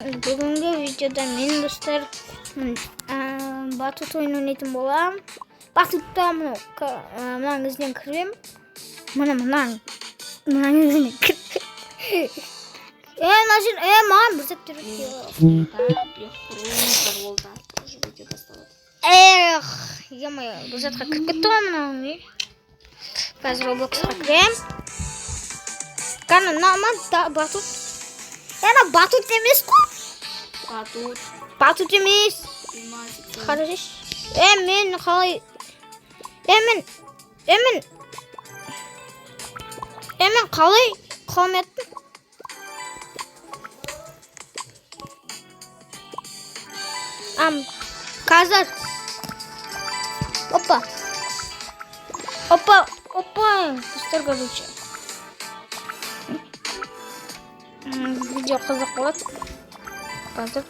Бүгінгі видеода мен достар батут ойын ойнайтын болам. Батутта мынаның ізінен кірем. Мынаның ізінен кірем. Маған бір сәт Е-мое, бұл затқа кіріп кетті ғой мынаның. Қазір Robloxқа кірем. Қана батут. Яна батут емес қой. Батут емес. Қарашеш. Мен қалай. Мен қалай қалметтім. Қазір. Опа. Достар короче. Видео қызық болады. Қазір.